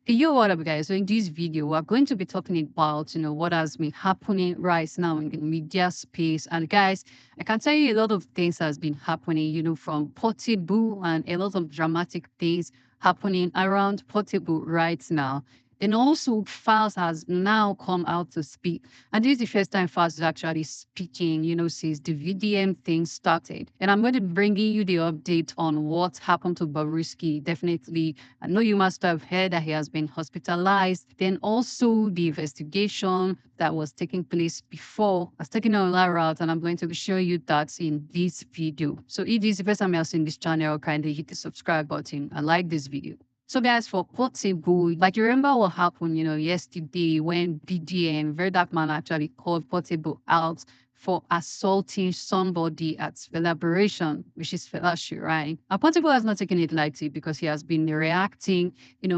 Yo, what up, guys? So in this video, we're going to be talking about, what has been happening right now in the media space. And guys, I can tell you a lot of things has been happening, from Portable and a lot of dramatic things happening around Portable right now. Then also, Falz has now come out to speak. And this is the first time Falz is actually speaking, since the VDM thing started. And I'm going to be bringing you the update on what happened to Baruski. Definitely, I know you must have heard that he has been hospitalized. Then also the investigation that was taking place before has taken a lot route, and I'm going to be showing you that in this video. So if this is the first time you're seeing this channel, kindly hit the subscribe button and like this video. So guys, for Portable, like you remember what happened, yesterday when BDM, Very Dark Man, actually called Portable out for assaulting somebody at Celebration, which is fellowship, right? And Portable has not taken it lightly because he has been reacting,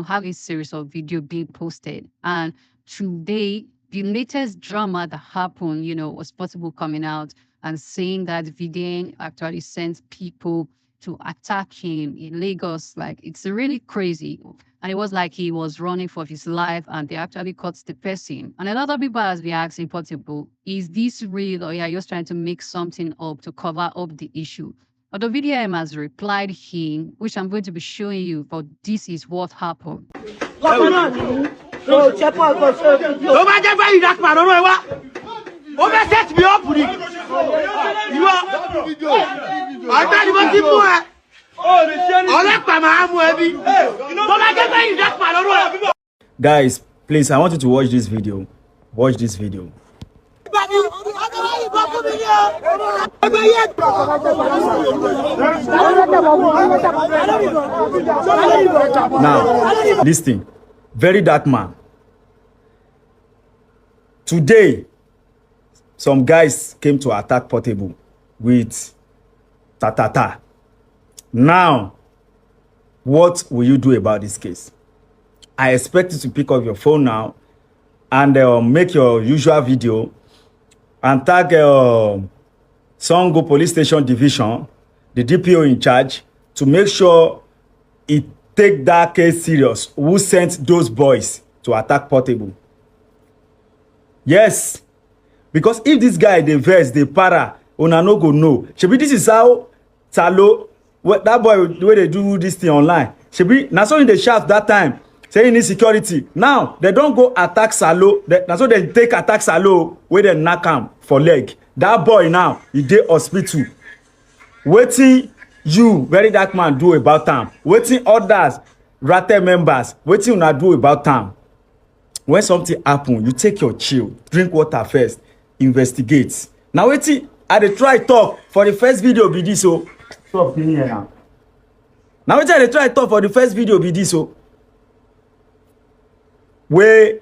have a series of video being posted. And today, the latest drama that happened, was Portable coming out and saying that VDN actually sent people to attack him in Lagos. Like, it's really crazy. And it was like he was running for his life and they actually caught the person. And a lot of people has been asking Portable, is this real or you're just trying to make something up to cover up the issue? But the VDM has replied him, which I'm going to be showing you, but this is what happened. Guys, please, I want you to watch this video. Watch this video. Now, listen. Very Dark Man. Today, some guys came to attack Portable with ta. Now, what will you do about this case? I expect you to pick up your phone now and make your usual video and tag Songo Police Station Division, the DPO in charge, to make sure it take that case serious. Who sent those boys to attack Portable? Yes, because if this guy, they verse, they para, una no go know. Shebi, this is how Salo, that boy, the way they do this thing online. Shebi, na so in the shaft that time, saying need security. Now, they don't go attack Salo. Na so they take attack Salo, where they knock him for leg. That boy now, he dey hospital. Wetin you, Very Dark Man, do about time? Wetin others, Rate members, wetin una do about time? When something happen, you take your chill, drink water first, investigate. Now wetin I dey try talk for the first video be this o. Stop being here now. Now wetin I dey try talk for the first video be this o. Where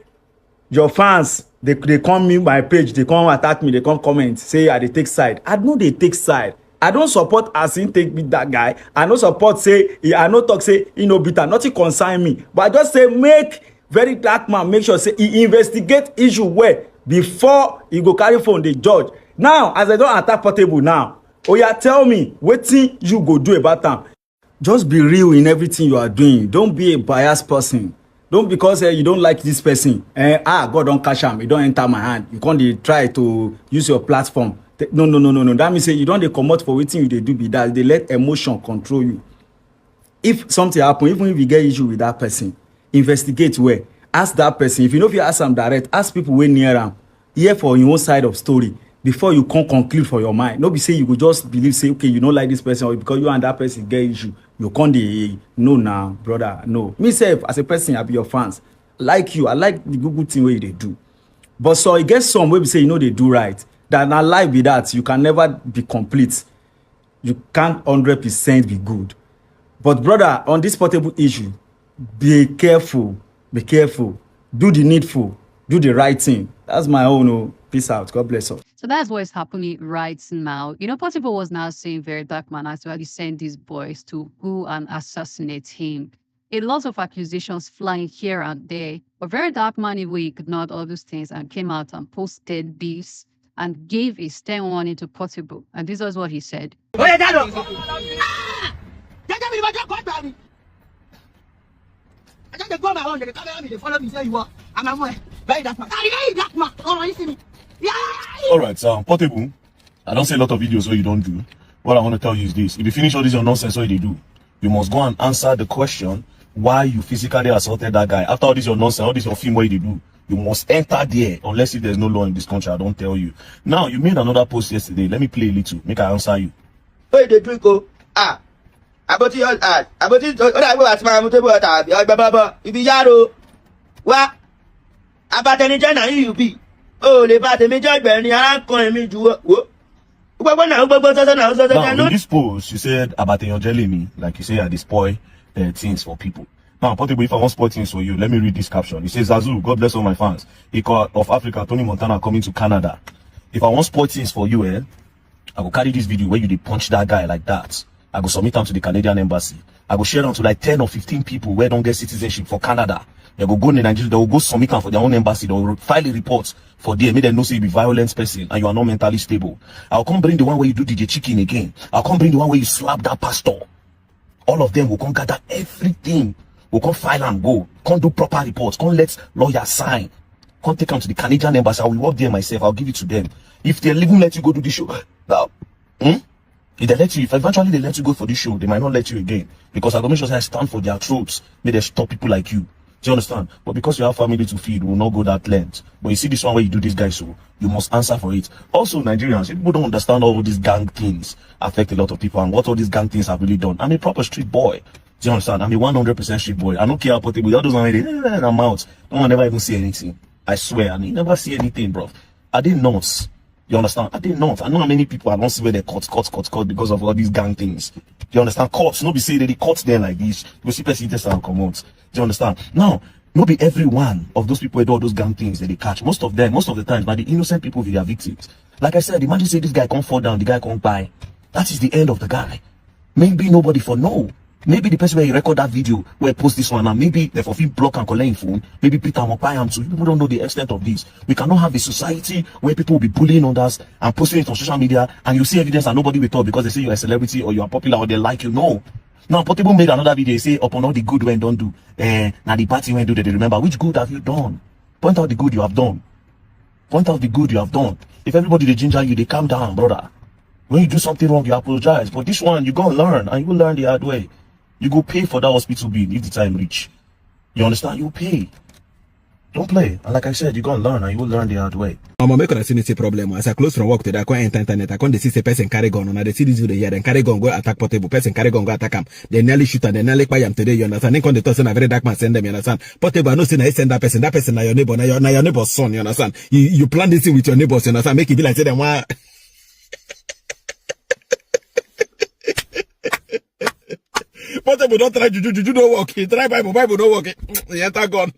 your fans they come me my page, they come attack me, they come comment, say I dey take side. I no dey take side. I don't support as him take beat that guy. I no support say I no talk say he no beat am. Nothing concern me. But I just say make Very Dark Man make sure say he investigate issue well before he go carry phone dey judge. Now as I don attack Portable now, oya tell me wetin you go do about am. Just be real in everything you are doing. Don't be a biased person. Don't because you don't like this person. God don catch am, e don enter my hand. You can't dey try to use your platform. No. That means say you don't dey comot for wetin you dey do be that. They let emotion control you. If something happen, even if you get issue with that person, investigate well. Ask that person. If you know if you ask am direct, ask people wey near am. Hear for your own side of story before you come conclude for your mind. No be say you go just believe say okay you no like this person or because you and that person get issue you come dey no now brother no. Me sef as a person I be your fans. Like you, I like the good thing wey you dey do. But so e get some wey be say you know they do right. That na life be that. You can never be complete. You can't 100% be good. But brother, on this Portable issue, be careful. Be careful. Do the needful. Do the right thing. That's my own. Oh. Peace out. God bless us. So that's what is happening right now. Portable was now saying Very Dark Man actually sent these boys to go and assassinate him. A lot of accusations flying here and there. But Very Dark Man ignored all those things and came out and posted this and gave a stern warning to Portable. And this was what he said. I just go my own, they come me, they follow me, say you are. I'm a boy. Bury that man. Bury that man. Oh, you see me. Yeah. Alright, Portable. I don't say a lot of videos where you don't do. What I want to tell you is this. If you finish all this your nonsense, what you do? You must go and answer the question why you physically assaulted that guy. After all this your nonsense, all this your film, what you do? You must enter there, unless if there's no law in this country, I don't tell you. Now, you made another post yesterday. Let me play a little. Make I answer you. Wait, they drink, oh. About it, about it, I go at my motor, Baba, you be yaro. What? About any China, you be. Oh, they bought a major burning, I'm calling me to work. Now, in this post, you said about your jelly me, like you say, I spoil things for people. Now, Portable, if I want spoil things for you, let me read this caption. It says, Zazu, God bless all my fans. Equal of Africa, Tony Montana coming to Canada. If I want spoil things for you, I will carry this video where you punch that guy like that. I will submit them to the Canadian embassy. I will share them to like 10 or 15 people where don't get citizenship for Canada. They will go in Nigeria, they will go submit them for their own embassy. They will file a report for them. Make them know say you be violent person and you are not mentally stable. I'll come bring the one where you do DJ Chicken again. I'll come bring the one where you slap that pastor. All of them will come gather everything. Will come file and go. Can't do proper reports. Can't let lawyers sign. Can't take them to the Canadian embassy. I will work there myself. I'll give it to them. If they even let you go to the show, now, if they let you, if eventually they let you go for this show, they might not let you again. Because I don't make sure I stand for their throats. May they stop people like you. Do you understand? But because you have family to feed, we will not go that length. But you see this one where you do this guy, so you must answer for it. Also, Nigerians, people don't understand all these gang things affect a lot of people and what all these gang things have really done. I'm a proper street boy. Do you understand? I'm a 100% street boy. I don't care how Portable. All those one where I'm out. No one never even see anything. I swear. And you never see anything, bro. I didn't know. You understand? I didn't know. I know how many people I don't see where they cut because of all these gang things. You understand? Courts, no be say they cut there like this. You see person test and come out. Do you understand? Now, no be every one of those people who do all those gang things that they catch. Most of the time, by the innocent people with their victims. Like I said, imagine say this guy can't fall down, the guy can't buy. That is the end of the guy. Maybe nobody for no. Maybe the person where you record that video, where I post this one, and maybe they for block and collect phone, maybe Peter will buy them too. People don't know the extent of this. We cannot have a society where people will be bullying others and posting it on social media, and you see evidence and nobody will talk because they say you're a celebrity or you are popular or they like you. No. Now, Portable made another video, say, upon all the good when don't do, now the party when do they remember, which good have you done? Point out the good you have done. Point out the good you have done. If everybody they ginger you, they calm down, brother. When you do something wrong, you apologize. But this one, you go and learn, and you will learn the hard way. You go pay for that hospital bill if the time reach. You understand? You pay. Don't play. And like I said, you go and learn, and you will learn the hard way. I'm make a see problem. As I close from work today, I can't enter internet. I can't see the person carry gun. And I see this video here, then carry gun go attack Portable. Person carry gun go attack him. They nearly shoot and they nearly buy him today. You understand? Then come the person a very dark man send them. You understand? Portable, I know say I send that person. That person na your neighbor. Na your neighbor's son. You understand? You plan this thing with your neighbors. You understand? Make it be like say them one. Portable don't try juju don't work. He try Bible don't work. He enter gun.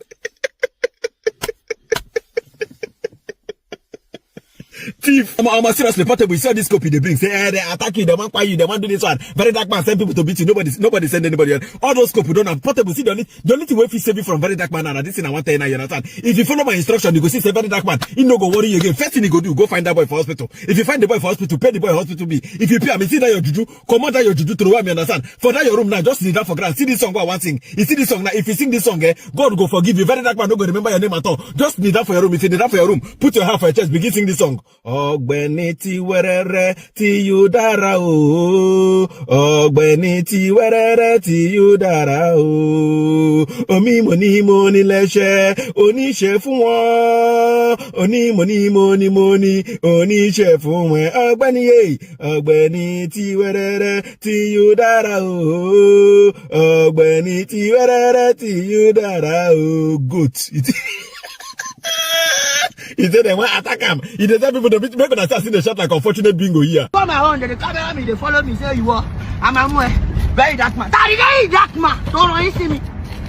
Thief. I'm seriously Portable. You saw this copy they bring. Say, they attack you, they want you, they want do this one. Very dark man send people to beat you. Nobody send anybody else. All those copy don't have Portable. See, the only thing we feel save you from very dark man. And this thing I want to you understand. If you follow my instruction, you go see say very dark man. He no go worry you again. First thing you go do, go find that boy for hospital. If you find the boy for hospital, pay the boy hospital bill. If you pay, I mean, see that your juju, come out that your juju to the one, you understand. For that your room now, just need that for grand. See this song, what I want sing. You see this song now. If you sing this song, God will go forgive you. Very dark man, don't go remember your name at all. Just need that for your room. If you need that for your room, put your hand for your chest. Begin sing this song. Ọ̀gbẹ́ni ti wẹ́rẹ́rẹ́ tí yóò dára o. Ọ̀gbẹ́ni ti wẹ́rẹ́rẹ́ tí yóò dára o. Onímọ̀ní lẹ́ṣẹ̀ oníṣẹ́ fún wọn. Onímọ̀ní oníṣẹ́ fún wọn. Ọ̀gbẹ́ni ti wẹ́rẹ́rẹ́ tí yóò dára o. Ọ̀gbẹ́ni ti wẹ́rẹ́rẹ́ tí yóò dára o. Goat. He said they want to attack him. He said people to make an assassin the shot like unfortunate bingo here. Come my own, they come me, they follow me, say you are. I'm a boy. Bury that man. Bury that man. Don't you see me?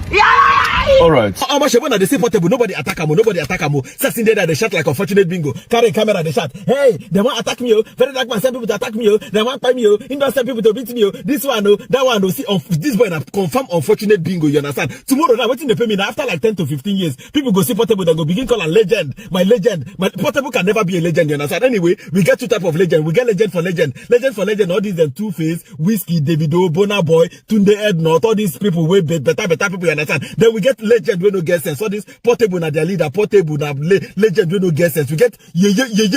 Yeah. All right. How much when they say Portable? Nobody attack him. Nobody attack him. Sitting there, they shot like unfortunate bingo. Carry camera, they shot. Hey, they want to attack me. Very dark man send people to attack me. They want to find me. Industry send people to beat me. This one, that one. See, this boy na confirm unfortunate bingo. You understand? Tomorrow, now waiting they pay me. Now after like 10 to 15 years, people go see Portable. They go begin call a legend. My legend. My Portable can never be a legend. You understand? Anyway, we get two type of legend. We get legend for legend. Legend for legend. All these them Two-Face, Whiskey, Davido, Burna Boy, Tunde Ednot. All these people way better people. understand? Then we get legend we no get sense. So this Portable na their leader, Portable na legend we no get sense. We get ye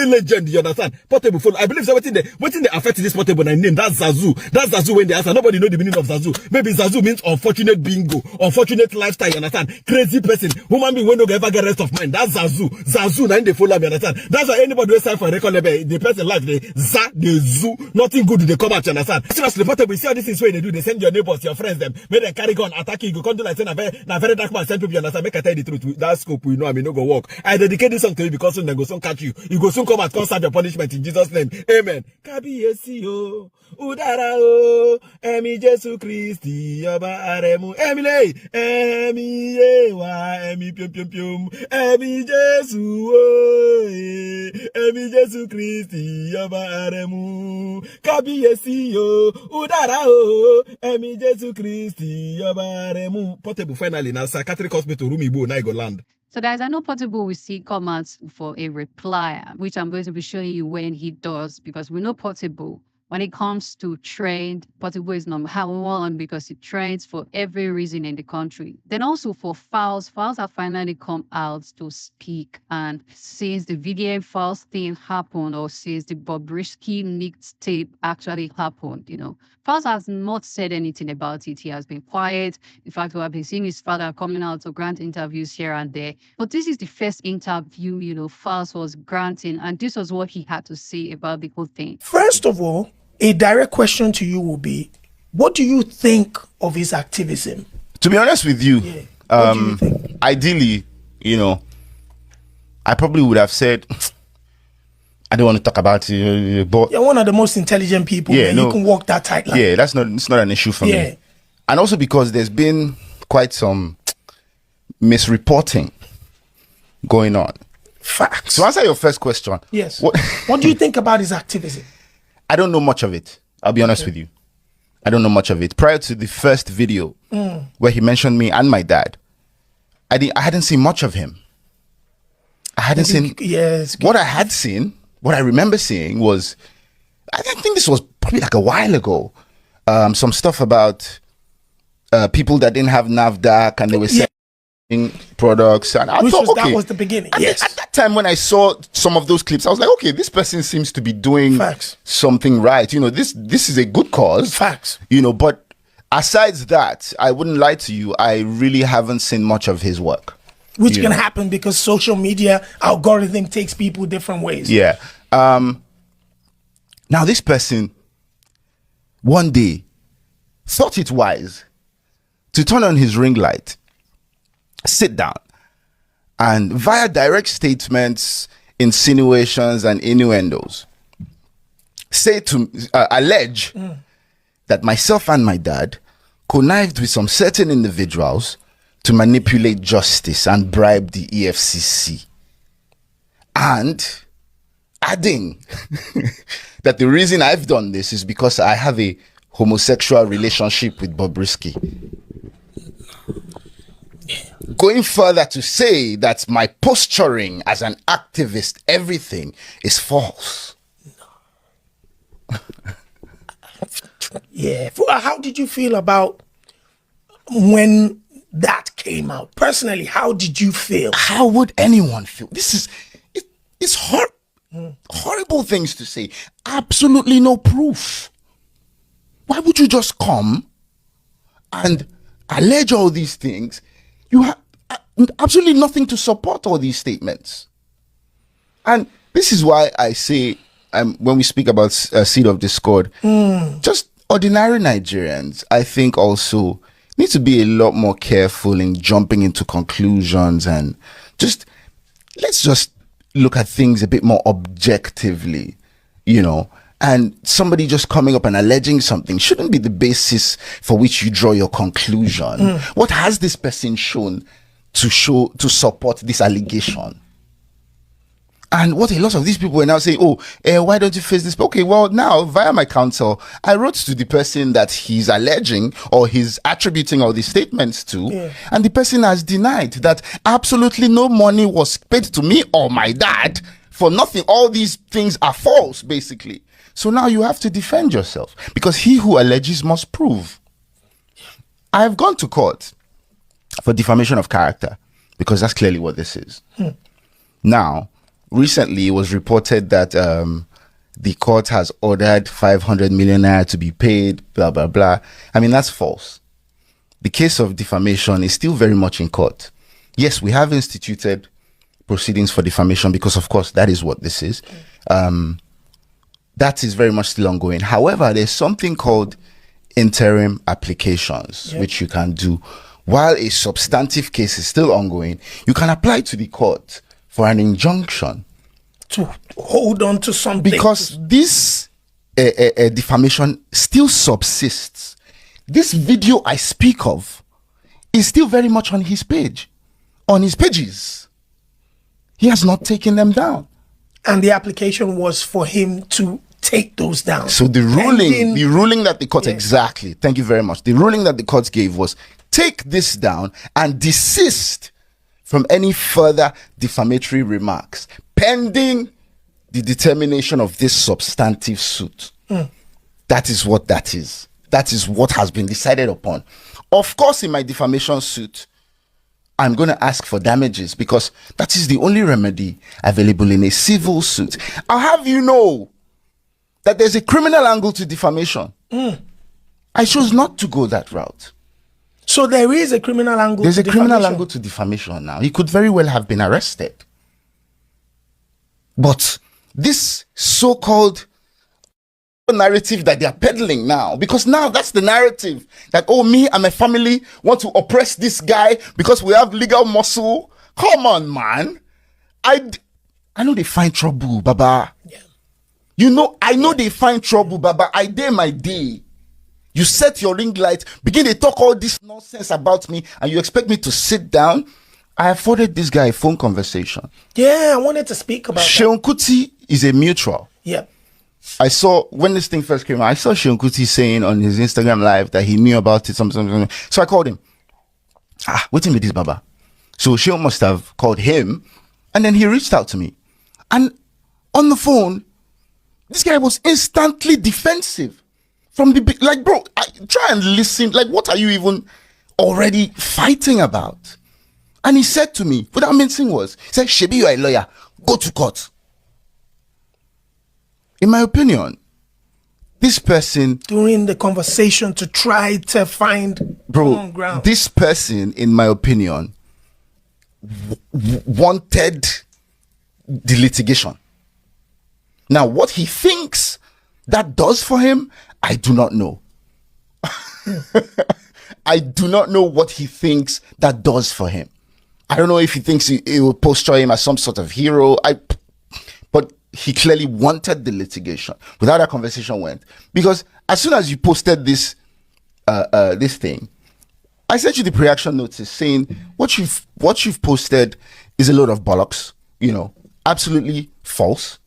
legend, you understand? Portable full. I believe so waiting they affect this Portable na name. That's Zazu. That's Zazu when they answer. Nobody know the meaning of Zazu. Maybe Zazu means unfortunate bingo, unfortunate lifestyle, you understand? Crazy person. Human being when no ever get rest of mind. That's Zazu. Zazu na they follow me, you understand? That's why anybody who sign for a record label, the person life they zoo, nothing good they come out, you understand? Seriously, Portable, see how this is way they do. They send your neighbors, your friends, them, make them carry gun, attack you. You can't do like saying na very dark man send people, you understand? Make I tell you the truth. That scope, you know, I mean, no go work. I dedicate this song to you because soon they go soon catch you. You go soon come out, come serve your punishment in Jesus' name. Amen. Kabi yesi o, udara o, emi Jesu Christi, yoba aremu, emi le, emi yewa, emi pium, emi Jesu o, emi Jesu Christi, yoba aremu, kabi yesi o, udara o, emi Jesu Christi, yoba aremu. Portable finally now psychiatric hospital room Igbo now go land. So guys, I know Portable will see comments for a reply, which I'm going to be showing you when he does, because we know Portable, when it comes to trade, Portable is number one because he trades for every reason in the country. Then also for Falz have finally come out to speak. And since the VDM Falz thing happened, or since the Bobrisky leaked tape actually happened, you know, Falz has not said anything about it. He has been quiet. In fact, we have been seeing his father coming out to grant interviews here and there. But this is the first interview, you know, Falz was granting, and this was what he had to say about the whole thing. First of all, a direct question to you will be, what do you think of his activism? To be honest with you, What do you think? ideally, you know, I probably would have said, I don't want to talk about it, but You're one of the most intelligent people. Yeah, Man. no. You can walk that tight line. yeah, it's not an issue for Yeah. me. And also because there's been quite some misreporting going on. Facts. To answer your first question, Yes. what What do you think about his activism? I don't know much of it. I'll be honest with you. I don't know much of it. Prior to the first video where he mentioned me and my dad, I hadn't seen much of him. I hadn't seen. Yes. What I had seen, what I remember seeing was, I think this was probably like a while ago. Some stuff about people that didn't have NAVDAC and they were selling products, and I thought, okay, that was the beginning. and Yes. at that time when I saw some of those clips, I was like, okay, this person seems to be doing Facts. something right. You know, this is a good cause. Facts. You know, but aside that, I wouldn't lie to you, I really haven't seen much of his work. Which You can know. happen because social media algorithm takes people different ways. Yeah. Now this person one day thought it wise to turn on his ring light, sit down, and via direct statements, insinuations, and innuendos, allege that myself and my dad connived with some certain individuals to manipulate justice and bribe the EFCC. And adding that the reason I've done this is because I have a homosexual relationship with Bobrisky. Going further to say that my posturing as an activist, everything is false. Yeah. How did you feel about when that came out? Personally, how did you feel? How would anyone feel? It's horrible things to say. Absolutely no proof. Why would you just come and allege all these things? You have absolutely nothing to support all these statements. And this is why I say, when we speak about seed of discord, just ordinary Nigerians, I think also need to be a lot more careful in jumping into conclusions, and let's just look at things a bit more objectively, you know. And somebody just coming up and alleging something shouldn't be the basis for which you draw your conclusion. What has this person shown to support this allegation? And what a lot of these people were now saying, why don't you face this? Okay, well, now via my counsel, I wrote to the person that he's alleging or he's attributing all these statements to, and the person has denied that absolutely no money was paid to me or my dad for nothing. All these things are false, basically. So now you have to defend yourself, because he who alleges must prove. I've gone to court. for defamation of character, because that's clearly what this is. Now, recently it was reported that the court has ordered 500 million naira to be paid, blah, blah, blah. I mean, that's false. The case of defamation is still very much in court. Yes, we have instituted proceedings for defamation because, of course, that is what this is. That is very much still ongoing. However, there's something called interim applications, which you can do. While a substantive case is still ongoing, you can apply to the court for an injunction. To hold on to something. Because this defamation still subsists. This video I speak of is still very much on his page, on his pages. He has not taken them down. And the application was for him to take those down. So the ruling that the court, exactly, thank you very much. The ruling that the court gave was take this down and desist from any further defamatory remarks pending the determination of this substantive suit. That is what that is. That is what has been decided upon. Of course, in my defamation suit, I'm going to ask for damages because that is the only remedy available in a civil suit. I'll have you know that there's a criminal angle to defamation. I chose not to go that route. So there is a criminal angle. There's a criminal angle to defamation now. He could very well have been arrested. But this so-called narrative that they are peddling now, because now that's the narrative that, oh, me and my family want to oppress this guy because we have legal muscle. Come on, man. I know they find trouble, Baba. You know, I know they find trouble, Baba. I dare my day. You set your ring light, begin to talk all this nonsense about me, and you expect me to sit down? I afforded this guy a phone conversation. Yeah, I wanted to speak about Sheon Kuti is a mutual. Yeah. I saw, when this thing first came out, I saw Sheon Kuti saying on his Instagram live that he knew about it, something. So I called him. Waiting with this Baba. So Sheon must have called him, and then he reached out to me. And on the phone, this guy was instantly defensive. From the, like, bro, try and listen. Like, what are you even already fighting about? And he said to me, without mincing words, he said, Shebi, you are a lawyer. Go to court. In my opinion, this person... During the conversation to try to find common ground. This person, in my opinion, wanted the litigation. Now, what he thinks that does for him, I do not know. I do not know what he thinks that does for him. I don't know if he thinks it will posture him as some sort of hero. But he clearly wanted the litigation. Without that conversation went. Because as soon as you posted this this thing, I sent you the pre-action notice saying what you've posted is a load of bollocks, you know, absolutely false.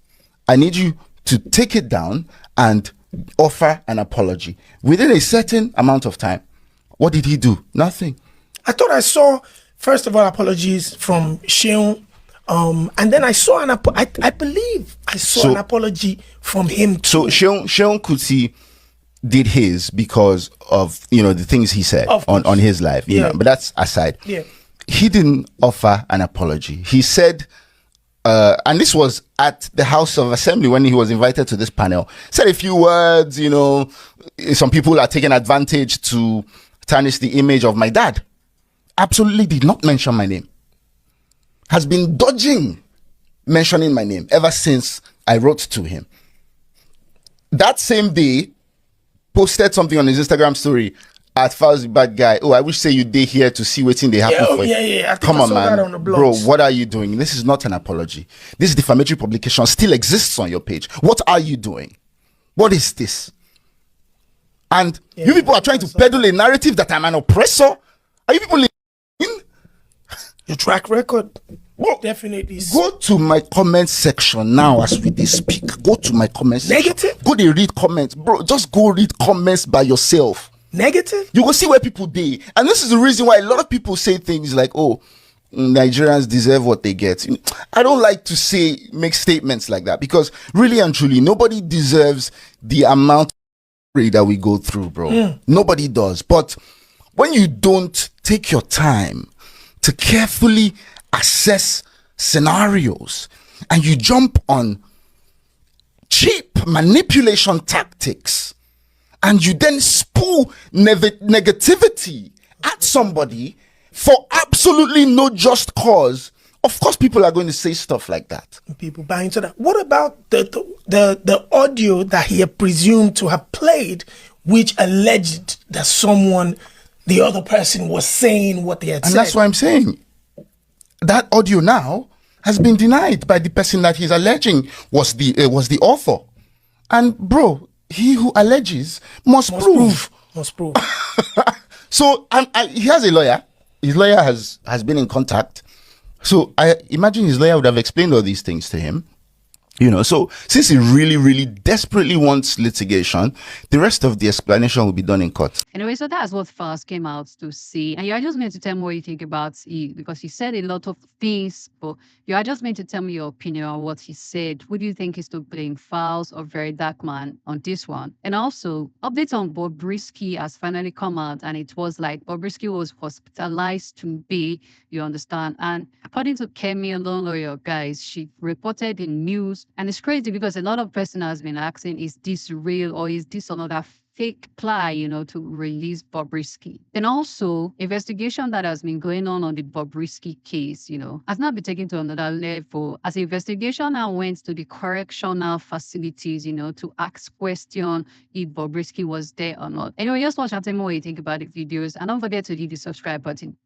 I need you to take it down and offer an apology within a certain amount of time. What did he do? Nothing. I thought I saw, first of all, apologies from Sheon, and then I saw I believe I saw an apology from him too. So Sheon Kuti did his because of, you know, the things he said on his live, you know, but that's aside. Yeah. He didn't offer an apology. He said, and this was at the House of Assembly when he was invited to this panel, said a few words, you know, some people are taking advantage to tarnish the image of my dad. Absolutely did not mention my name. Has been dodging mentioning my name ever since I wrote to him. That same day, posted something on his Instagram story at Falz the bad guy. Oh, I wish say you day here to see what's in the happen for you. Yeah. Come on, man. Bro, what are you doing? This is not an apology. This defamatory publication still exists on your page. What are you doing? What is this? And you people are trying to peddle a narrative that I'm an oppressor. Are you people listening? Your track record. Well, definitely. Go to my comment section now as we speak. Go to my comment section. Negative? Go to read comments. Bro, just go read comments by yourself. Negative? You will see where people be. And this is the reason why a lot of people say things like, oh, Nigerians deserve what they get. I don't like to make statements like that because really and truly, nobody deserves the amount of that we go through, bro. Nobody does. But when you don't take your time to carefully assess scenarios and you jump on cheap manipulation tactics and you then spew negativity at somebody for absolutely no just cause, of course people are going to say stuff like that. People buy into that. What about the audio that he had presumed to have played, which alleged that the other person was saying what they had said? And that's why I'm saying that audio now has been denied by the person that he's alleging was the author. And bro, he who alleges must prove. Must prove. So he has a lawyer. His lawyer has been in contact. So I imagine his lawyer would have explained all these things to him. So since he really, really desperately wants litigation, the rest of the explanation will be done in court. Anyway, so that's what Falz came out to say. And you are just meant to tell me what you think about it, because he said a lot of things, but you are just meant to tell me your opinion on what he said. Who do you think is to blame, Falz or Very Dark Man, on this one? And also, updates on Bobrisky has finally come out, and it was like Bobrisky was hospitalized to be, you understand? And according to Kemi, a lawyer, guys, she reported in news. And it's crazy because a lot of person has been asking, is this real or is this another fake ply, to release Bobrisky? And also, investigation that has been going on the Bobrisky case, has not been taken to another level. As the investigation now went to the correctional facilities, to ask question if Bobrisky was there or not. Anyway, just watch and tell me what you think about the videos. And don't forget to hit the subscribe button.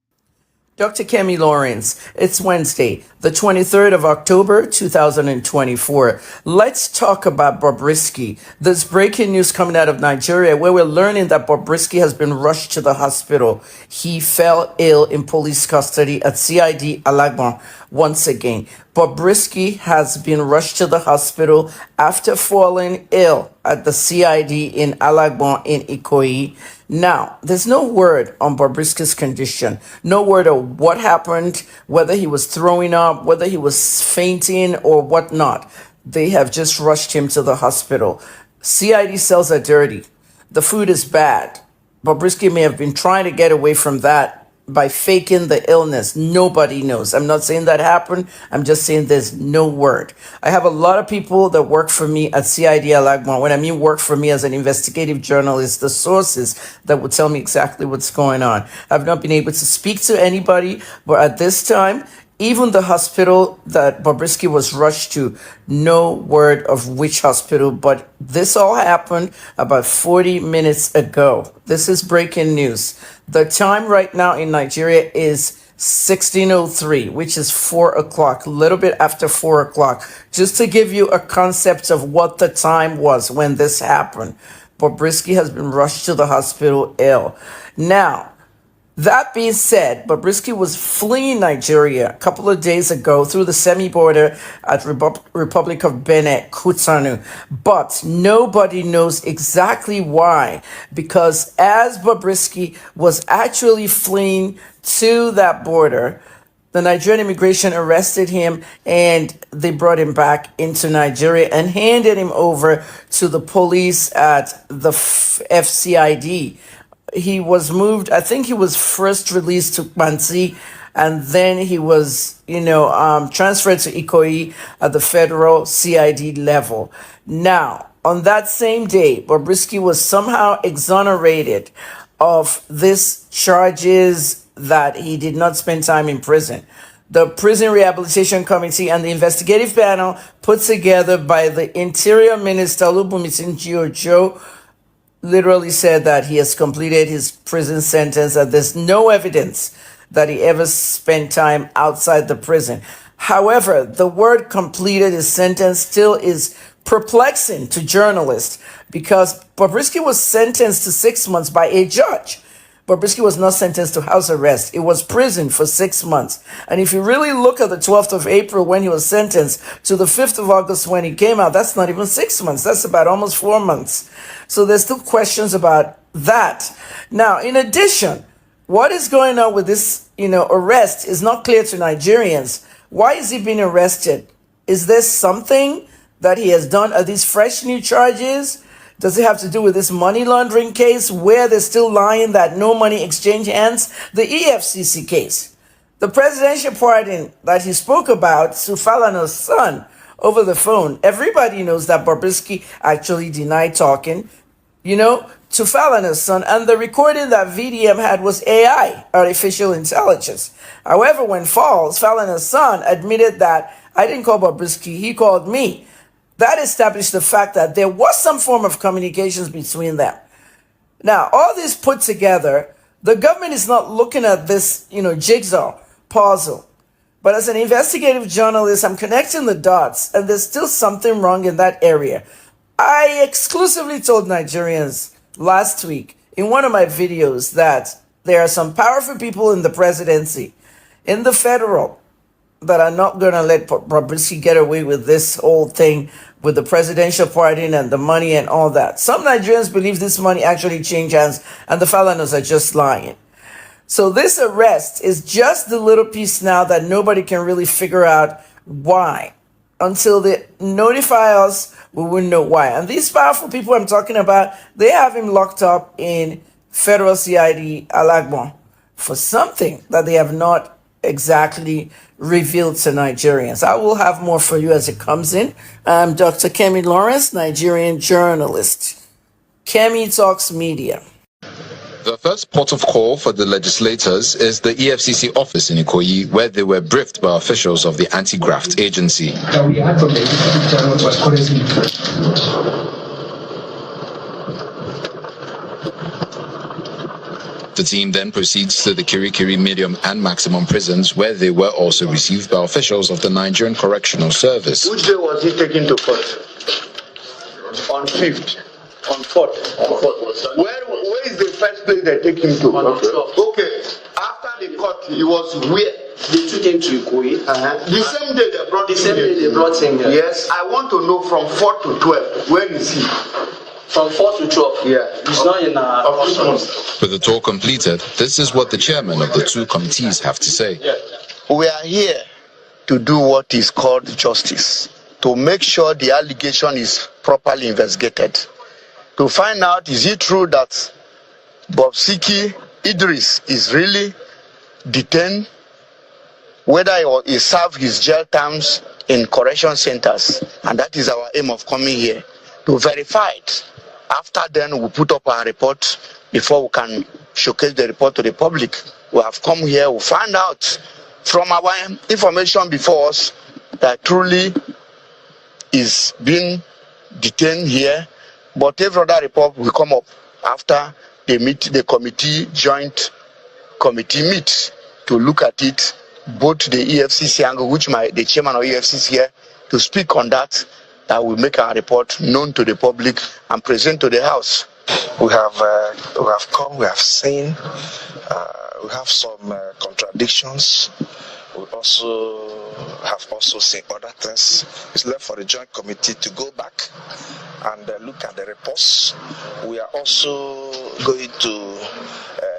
Dr. Kemi Lawrence, it's Wednesday, the 23rd of October, 2024. Let's talk about Bobrisky. There's breaking news coming out of Nigeria where we're learning that Bobrisky has been rushed to the hospital. He fell ill in police custody at CID Alagbon once again. Bobrisky has been rushed to the hospital after falling ill at the CID in Alagbon in Ikoyi. Now, there's no word on Bobrisky's condition, no word of what happened, whether he was throwing up, whether he was fainting or whatnot. They have just rushed him to the hospital. CID cells are dirty. The food is bad. Bobrisky may have been trying to get away from that by faking the illness. Nobody knows. I'm not saying that happened. I'm just saying there's no word. I have a lot of people that work for me at CID Alagbon. When I mean work for me as an investigative journalist, the sources that would tell me exactly what's going on. I've not been able to speak to anybody, but at this time, even the hospital that Bobrisky was rushed to, no word of which hospital, but this all happened about 40 minutes ago. This is breaking news. The time right now in Nigeria is 16:03, which is 4 o'clock, a little bit after 4 o'clock, just to give you a concept of what the time was when this happened. Bobrisky has been rushed to the hospital ill. Now, that being said, Bobrisky was fleeing Nigeria a couple of days ago through the semi-border at Republic of Benin, Cotonou. But nobody knows exactly why, because as Bobrisky was actually fleeing to that border, the Nigerian immigration arrested him and they brought him back into Nigeria and handed him over to the police at the FCID. He was moved. I think he was first released to Bansi, and then he was, transferred to Ikoyi at the federal CID level. Now, on that same day, Bobrisky was somehow exonerated of these charges that he did not spend time in prison. The Prison Rehabilitation Committee and the investigative panel put together by the Interior Minister Olubumisin Ojo literally said that he has completed his prison sentence and there's no evidence that he ever spent time outside the prison. However, the word completed his sentence still is perplexing to journalists because Bobrisky was sentenced to 6 months by a judge. Bobrisky was not sentenced to house arrest. It was prison for 6 months. And if you really look at the 12th of April when he was sentenced to the 5th of August when he came out, that's not even 6 months. That's about almost 4 months. So there's still questions about that. Now, in addition, what is going on with this, arrest is not clear to Nigerians. Why is he being arrested? Is there something that he has done? Are these fresh new charges? Does it have to do with this money laundering case where they're still lying that no money exchanged hands? The EFCC case. The presidential pardon that he spoke about to Falana's son over the phone. Everybody knows that Bobrisky actually denied talking, to Falana's son. And the recording that VDM had was AI, artificial intelligence. However, when Falz, Falana's son, admitted that I didn't call Bobrisky, he called me, that established the fact that there was some form of communications between them. Now, all this put together, the government is not looking at this, jigsaw puzzle. But as an investigative journalist, I'm connecting the dots, and there's still something wrong in that area. I exclusively told Nigerians last week in one of my videos that there are some powerful people in the presidency, in the federal, that are not going to let Bobrisky get away with this whole thing with the presidential pardon and the money and all that. Some Nigerians believe this money actually changed hands and the Falanas are just lying. So this arrest is just the little piece now that nobody can really figure out why. Until they notify us, we wouldn't know why. And these powerful people I'm talking about, they have him locked up in federal CID Alagbon for something that they have not exactly revealed to Nigerians. I will have more for you as it comes in. I'm Dr. Kemi Lawrence, Nigerian journalist. Kemi Talks Media. The first port of call for the legislators is the EFCC office in Ikoyi, where they were briefed by officials of the anti-graft agency. The team then proceeds to the Kirikiri medium and maximum prisons, where they were also received by officials of the Nigerian Correctional Service. Which day was he taken to court? On 5th. On 4th. Where is the first place they take him to? Okay. After the court, he was where? They took him to Ikoyi. The same day they brought him. The same day they brought him here. Yes. I want to know from 4 to 12. Where is he? From 4 to 12. Yeah. He's not in With the tour completed, this is what the chairman of the two committees have to say. We are here to do what is called justice, to make sure the allegation is properly investigated, to find out, is it true that Bobrisky Idris is really detained, whether he served his jail terms in correction centers, and that is our aim of coming here, to verify it. After then, we put up our report before we can showcase the report to the public. We have come here, we find out from our information before us that truly is being detained here, but every other report will come up after they meet the committee, joint committee meets to look at it, both the EFCC angle, which the chairman of EFCC here, to speak on that will make our report known to the public and present to the House. We have come, we have seen, we have some contradictions. We have also seen other things. It's left for the joint committee to go back and look at the reports. We are also going to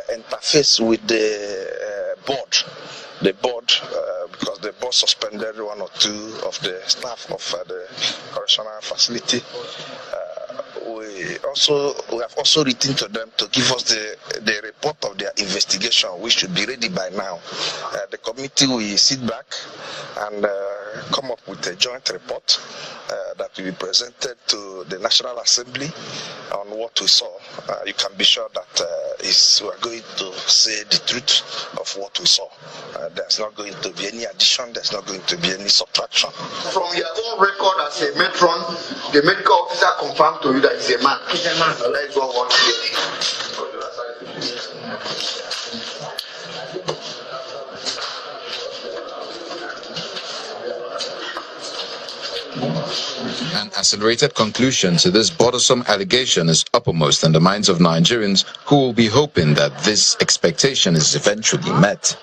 interface with the board. Because the board suspended one or two of the staff of the correctional facility. We have also written to them to give us the report of their investigation, which should be ready by now. The committee will sit back and come up with a joint report that will be presented to the National Assembly on what we saw. You can be sure that we are going to say the truth of what we saw. There's not going to be any addition, there's not going to be any subtraction. From your own record as a matron, the medical officer confirmed to you that he's a man. He's a man. That's what I want to hear. An accelerated conclusion to this bothersome allegation is uppermost in the minds of Nigerians, who will be hoping that this expectation is eventually met.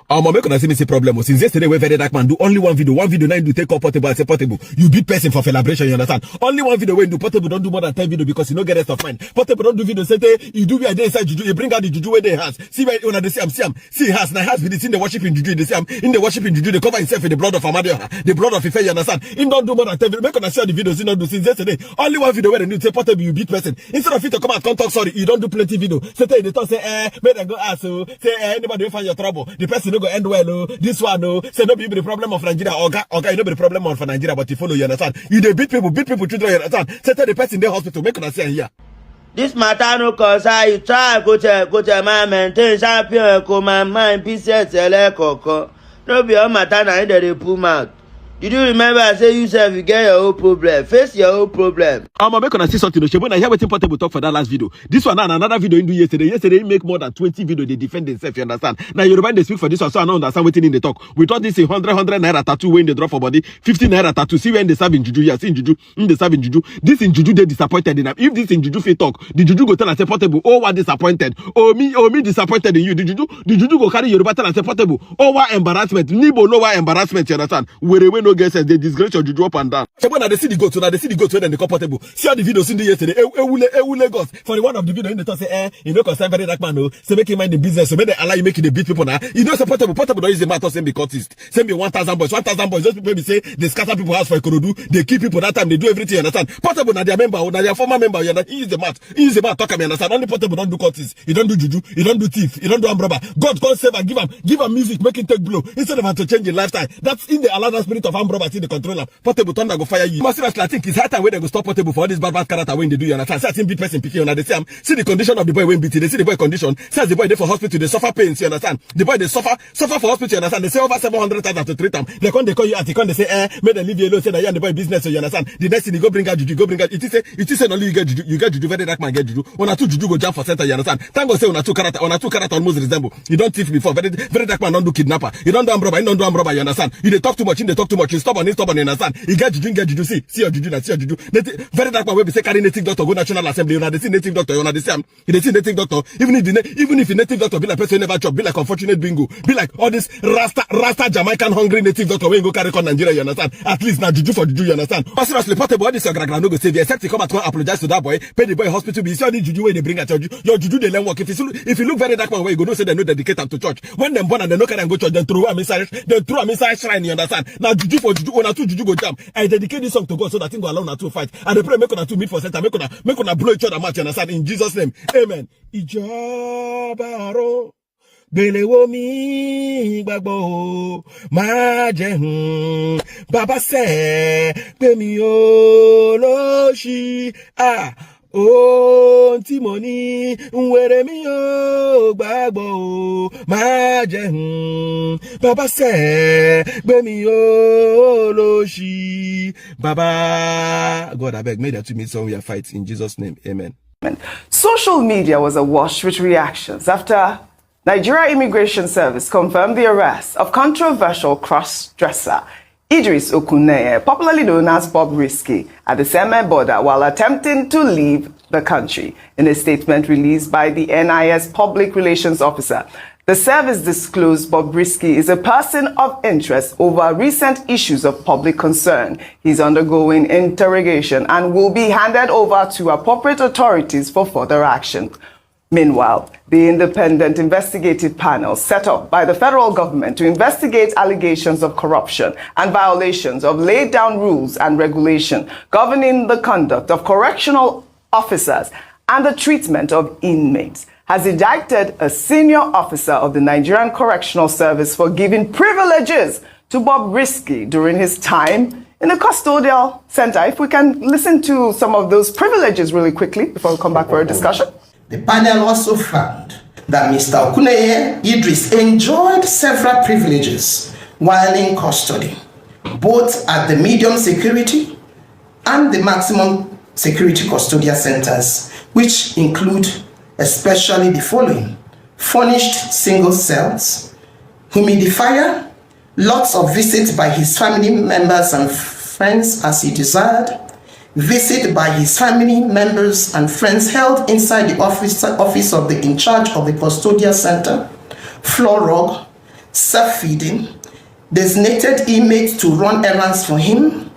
Make una see me say problem. Since yesterday, we very dark man do only one video now do take up Portable and say Portable. You beat person for celebration, you understand? Only one video when do Portable don't do more than 10 video because you no get rest of mind. Portable don't do video say you do be a day inside juju, you bring out the juju where they has. See where you the see see has now has been in the worship in juju, they see in the worship in juju, they cover himself in the blood of Amadio, the blood of Ife, you understand? Him don't do more than 10 video. Make una share the videos, you don't do since yesterday. Only one video where they say Portable you beat person. Instead of it to come out, come talk sorry, you don't do plenty video. Say they talk say make them go ask so say anybody will find your trouble. The person no go end well. This one, no, say no be the problem of Nigeria. Okay, you know the problem of Nigeria, but you follow, you understand? You they beat people, children, you understand? Say tell the person in the hospital, make us say here. This matter no cause I try go to my maintain champion, go my mind, pieces, koko. No be all matter na they pull mouth. Did you remember I say you self you get your own problem? Face your own problem. I'm make gonna see something. Shebo, I hear what Portable talk for that last video. This one and another video in do yesterday. Yesterday, he make more than 20 video. They defend themselves. You understand? Now Yoruba they speak for this one, so I don't understand what in the talk. We thought this is 100 naira tattoo when they drop for body, 50 naira tattoo. See when they serve in juju. Yeah, see in juju. They serve in juju. This in juju they disappointed in them. If this in juju fit talk, the juju go tell and say Portable. Oh, what disappointed. Oh me disappointed in you. The juju go carry Yoruba tell and say Portable. Oh, what embarrassment. Nibo no what embarrassment. You understand? Wherever no guess they disgrace your juju up and down. So when they see the goat, so they see the goat when they comfortable. See how the video seen yesterday. Lagos. For the one of the video in the talk say, you know, concern very dark man, no. So make him mind the business. So make they allow you make it the beat people now. You know, so Portable don't use the matter same be cultist. Same be 1,000 boys. 1,000 boys. Just maybe say they scatter people house for Ikorodu. They keep people that time. They do everything. You understand? Portable na their member, na their former member. You understand? He use the math. He use the math. Talk me understand? Only Portable don't do cultist. He don't do juju. He don't do thief. He don't do umbrella. God can't save and give him music, make him take blow instead of having to change his lifestyle. That's in the allow spirit of umbrella in the controller. Portable thunder go fire you. Seriously, I think it's high time when they go stop Portable for all this bad character when they do. You understand? See, I think beat person picking on. They say, see the condition of the boy when beat. They see the boy condition. Says the boy there for hospital. They suffer pains. You understand? The boy they suffer for hospital. You understand? They say over 700,000 to treat them. They call you at. They say, may they leave you alone. Say that you and the boy business. So you understand? The next thing you go bring out juju. Go bring out. It is say only you get juju. Very dark man get juju. One or two juju go jump for center. You understand? Thank God say one or two character almost resemble. You don't thief before. Very dark man don't do kidnapper. You don't do umbrella. You don't do umbrella. You understand? You they talk too much. You stubborn. You understand? You get juju. See your juju. See your juju. Very dark man will be say carry native doctor go National Assembly. You know they see native doctor. You know they see native doctor. Even if the native doctor be like person never chop, be like unfortunate bingo, be like all this Rasta Jamaican hungry native doctor when you go carry on Nigeria. You understand? At least now juju for juju. You understand? But seriously, Portable, all this your gra no go save you. Except you come and apologize to that boy, pay the boy hospital. Be see all the juju when they bring at your juju they learn work. If you look very dark man where you go, no say they no dedicate them to church. When them born and they no carry and go church, then throw them inside shrine. You understand? Now juju for juju, one or two juju go jam. I dedicate this song to God so that thing go allow una to fight. And they pray make una two meet for center, make una blow each other match. You understand? In Jesus' name, amen. Ijabaro. Belewo mi gbagbo ma jehun baba se pe mi o lo shi ohun tí mo ní nwere mi o gbàgbọ́ má jẹun bàbá ṣe gbé mi o lóṣì bàbá. God abeg make that to me some we are fight in Jesus' name, amen. Social media was awash with reactions after Nigeria Immigration Service confirmed the arrest of controversial cross-dresser Idris Okuneye, popularly known as Bob Risky, at the Semen border while attempting to leave the country. In a statement released by the NIS Public Relations Officer, the service disclosed Bob Risky is a person of interest over recent issues of public concern. He's undergoing interrogation and will be handed over to appropriate authorities for further action. Meanwhile, the independent investigative panel set up by the federal government to investigate allegations of corruption and violations of laid down rules and regulation governing the conduct of correctional officers and the treatment of inmates has indicted a senior officer of the Nigerian Correctional Service for giving privileges to Bob Risky during his time in the custodial center. If we can listen to some of those privileges really quickly before we come back for a discussion. The panel also found that Mr. Okuneye Idris enjoyed several privileges while in custody, both at the medium security and the maximum security custodial centers, which include especially the following: furnished single cells, humidifier, lots of visits by his family members and friends as he desired, visit by his family members and friends held inside the office of the in charge of the custodial center, floor rug, self-feeding, designated inmates to run errands for him,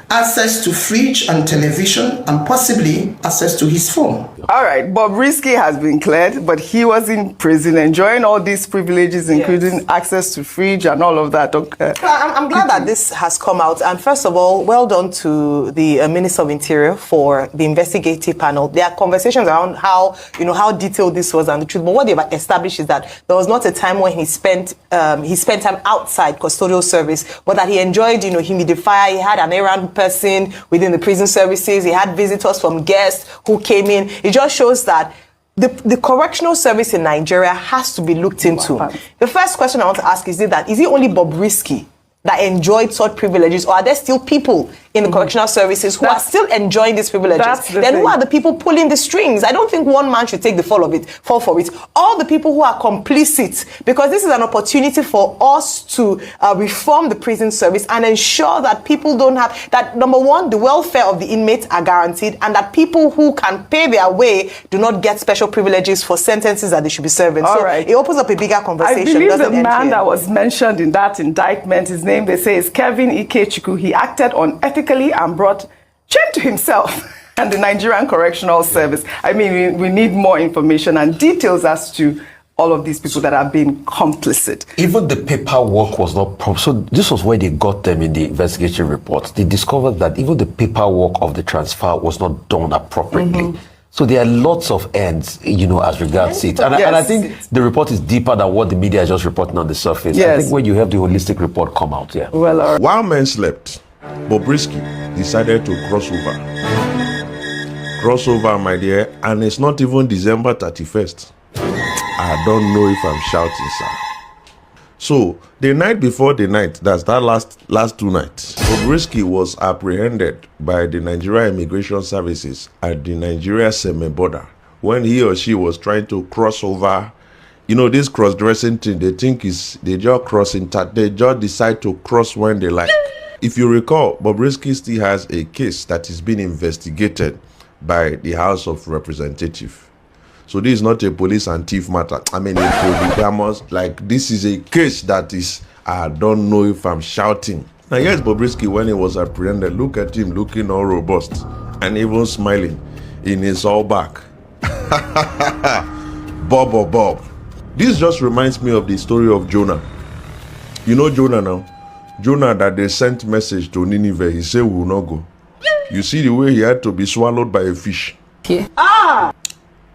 access to fridge and television, and possibly access to his phone. All right, Bobrisky has been cleared, but he was in prison enjoying all these privileges, including access to fridge and all of that. I'm glad that this has come out. And first of all, well done to the Minister of Interior for the investigative panel. There are conversations around how detailed this was and the truth. But what they've established is that there was not a time when he spent time outside custodial service, but that he enjoyed, humidifier. He had an errand person within the prison services. He had visitors from guests who came in. It just shows that the correctional service in Nigeria has to be looked into. The first question I want to ask is it only Bobrisky that enjoyed such privileges, or are there still people in the correctional services who are still enjoying these privileges? Then who are the people pulling the strings? I don't think one man should take the fall for it. All the people who are complicit, because this is an opportunity for us to reform the prison service and ensure that people don't have, that number one, the welfare of the inmates are guaranteed, and that people who can pay their way do not get special privileges for sentences that they should be serving. All right. It opens up a bigger conversation. I believe the man that was mentioned in that indictment, his name, they say, is Kevin Ikechukwu. He acted unethically and brought shame to himself and the Nigerian Correctional Service. I mean, we need more information and details as to all of these people that have been complicit. Even the paperwork was not proper. So this was where they got them in the investigation report. They discovered that even the paperwork of the transfer was not done appropriately. So there are lots of ends, as regards it. And I think the report is deeper than what the media is just reporting on the surface. I think when you have the holistic report come out, While men slept, Bobrisky decided to cross over. Cross over, my dear, and it's not even December 31st. I don't know if I'm shouting, sir. So, the night before the night, that's that last 2 nights, Bobrisky was apprehended by the Nigeria Immigration Services at the Nigeria semi-border when he or she was trying to cross over. This cross-dressing thing, they think they just decide to cross when they like. If you recall, Bobrisky still has a case that is being investigated by the House of Representatives. So this is not a police and thief matter. I mean, this is a case that is, I don't know if I'm shouting. Now, yes, Bobrisky, when he was apprehended, look at him looking all robust and even smiling in his all back. Bob. This just reminds me of the story of Jonah. You know Jonah now? Jonah that they sent message to Nineveh, he said we will not go. You see the way he had to be swallowed by a fish.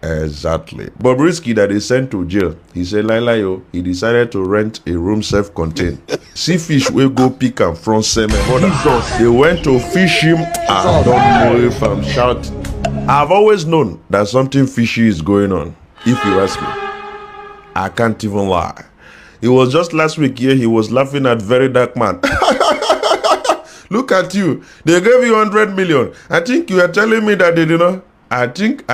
Exactly. Bobrisky that they sent to jail, he said, he decided to rent a room self-contained. See fish will go pick and from semi-border. They went to fish him. I don't know if I'm shouting. I've always known that something fishy is going on. If you ask me, I can't even lie. It was just last week here, he was laughing at Very Dark Man. Look at you. They gave you 100 million. I think you are telling me that they did not. I think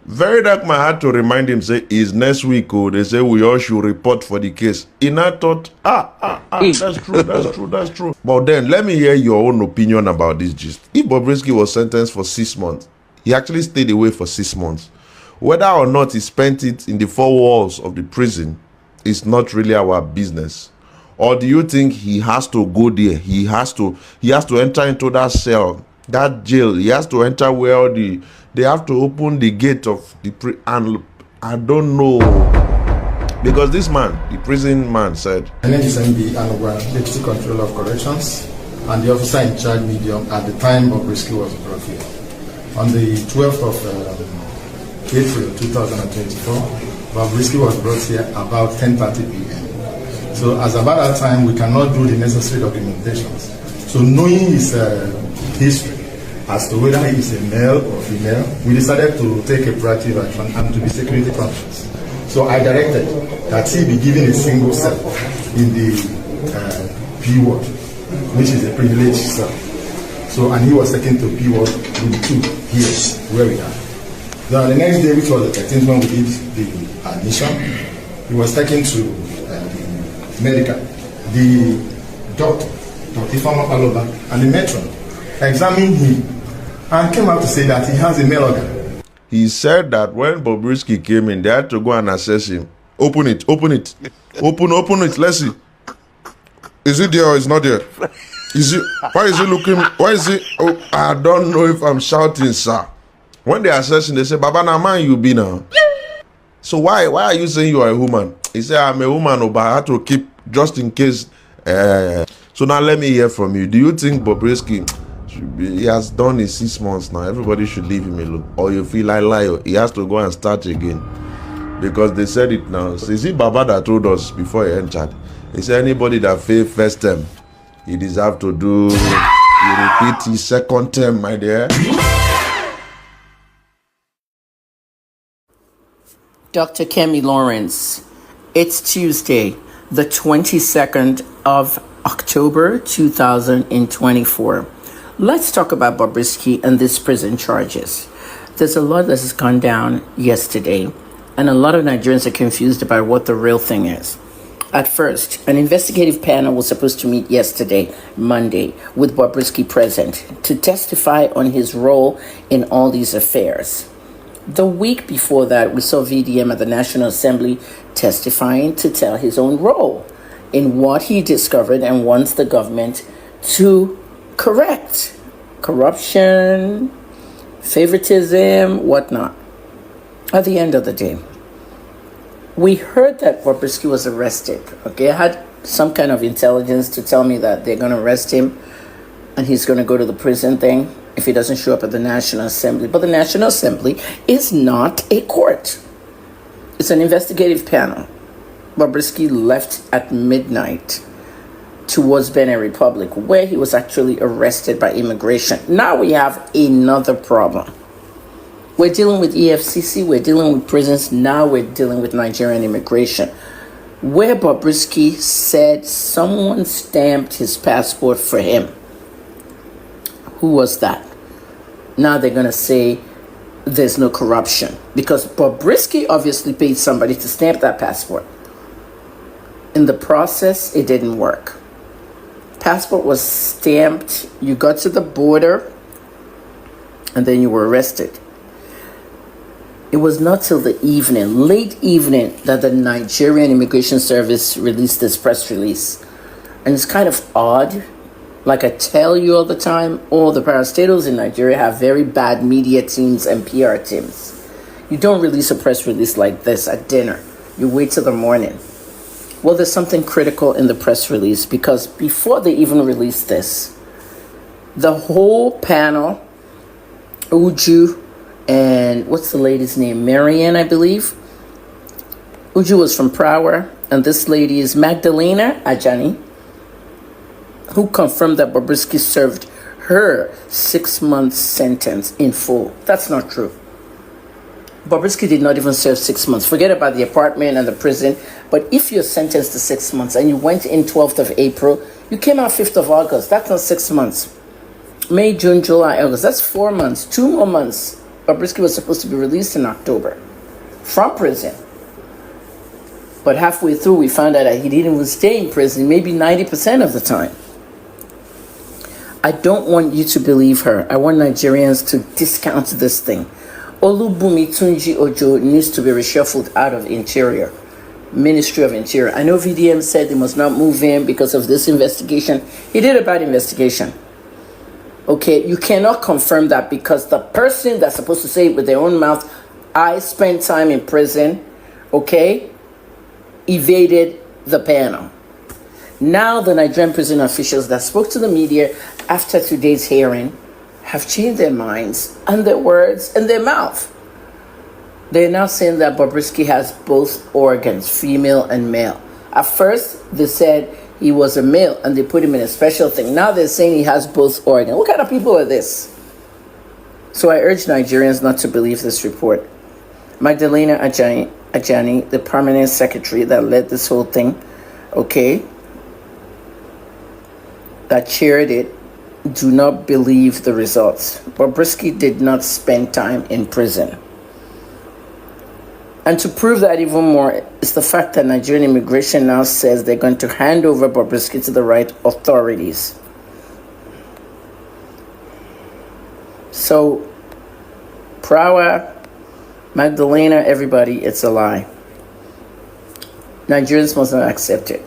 Very Dark Man had to remind him, say, it's next week. They say we all should report for the case. And I thought, that's true. But then, let me hear your own opinion about this gist. If Bobrisky was sentenced for 6 months, he actually stayed away for 6 months. Whether or not he spent it in the 4 walls of the prison is not really our business. Or do you think he has to go there? He has to enter into that cell, that jail. He has to enter where they have to open the gate of the and I don't know. Because this man, the prison man, said, My name is MB Anogwa, Deputy Controller of Corrections, and the officer in charge medium at the time Bobrisky was brought here. On the 12th of April 2024, Bobrisky was brought here about 10:30 p.m. So as about that time, we cannot do the necessary documentations. So knowing his history as to whether he is a male or female, we decided to take a proactive action and to be security conscious. So I directed that he be given a single cell in the P ward, which is a privileged cell. So, and he was taken to P ward room 2 here, where we are. Then the next day, which was the 13th, when we did the admission, he was taken to medical. The doctor, Dr. Ifeoma Paloba, and the matron examined him and came out to say that he has a male organ. He said that when Bobrisky came in, they had to go and assess him. Open it. Open it. Let's see. Is it there or is not there? Is it? Why is it looking? Why is it? Oh, I don't know if I'm shouting, sir. When they are searching, they say, Baba, na man you be now. So why are you saying you are a woman? He said, I'm a woman, but I had to keep just in case. So now let me hear from you. Do you think Bobrisky he has done it 6 months now? Everybody should leave him alone. Or you feel like liar? He has to go and start again. Because they said it now. So is it Baba that told us before he entered? He said anybody that failed first term, he deserves to do, he repeat his second term, my dear. Dr. Kemi Lawrence, it's Tuesday, the 22nd of October, 2024. Let's talk about Bobrisky and these prison charges. There's a lot that has gone down yesterday, and a lot of Nigerians are confused about what the real thing is. At first, an investigative panel was supposed to meet yesterday, Monday, with Bobrisky present to testify on his role in all these affairs. The week before that, we saw VDM at the National Assembly testifying to tell his own role in what he discovered and wants the government to correct. Corruption, favoritism, whatnot. At the end of the day, we heard that Bobrisky was arrested. Okay, I had some kind of intelligence to tell me that they're going to arrest him and he's going to go to the prison thing if he doesn't show up at the National Assembly. But the National Assembly is not a court. It's an investigative panel. Bobrisky left at midnight towards Benin Republic, where he was actually arrested by immigration. Now we have another problem. We're dealing with EFCC, we're dealing with prisons, now we're dealing with Nigerian immigration, where Bobrisky said someone stamped his passport for him. Who was that? Now they're going to say there's no corruption because Bobrisky obviously paid somebody to stamp that passport. In the process, it didn't work. Passport was stamped, you got to the border, and then you were arrested. It was not till the evening, late evening, that the Nigerian Immigration Service released this press release. And it's kind of odd. Like I tell you all the time, all the parastatals in Nigeria have very bad media teams and PR teams. You don't release a press release like this at dinner. You wait till the morning. Well, there's something critical in the press release because before they even released this, the whole panel, Uju, and what's the lady's name? Marianne, I believe. Uju was from Prawer, and this lady is Magdalena Ajani, who confirmed that Bobrisky served her 6-month sentence in full. That's not true. Bobrisky did not even serve 6 months. Forget about the apartment and the prison. But if you're sentenced to 6 months and you went in 12th of April, you came out 5th of August. That's not 6 months. May, June, July, August. That's 4 months. 2 more months. Bobrisky was supposed to be released in October from prison. But halfway through, we found out that he didn't even stay in prison, maybe 90% of the time. I don't want you to believe her. I want Nigerians to discount this thing. Olubumi Tunji Ojo needs to be reshuffled out of Interior, Ministry of Interior. I know VDM said they must not move him because of this investigation. He did a bad investigation. Okay, you cannot confirm that because the person that's supposed to say it with their own mouth, I spent time in prison, okay, evaded the panel. Now the Nigerian prison officials that spoke to the media after today's hearing have changed their minds and their words and their mouth. They're now saying that Bobrisky has both organs, female and male. At first, they said he was a male and they put him in a special thing. Now they're saying he has both organs. What kind of people are this? So I urge Nigerians not to believe this report. Magdalena Ajani, the permanent secretary that led this whole thing, okay, that chaired it, do not believe the results. Bobrisky did not spend time in prison. And to prove that even more is the fact that Nigerian immigration now says they're going to hand over Bobrisky to the right authorities. So, Prawa, Magdalena, everybody, it's a lie. Nigerians must not accept it.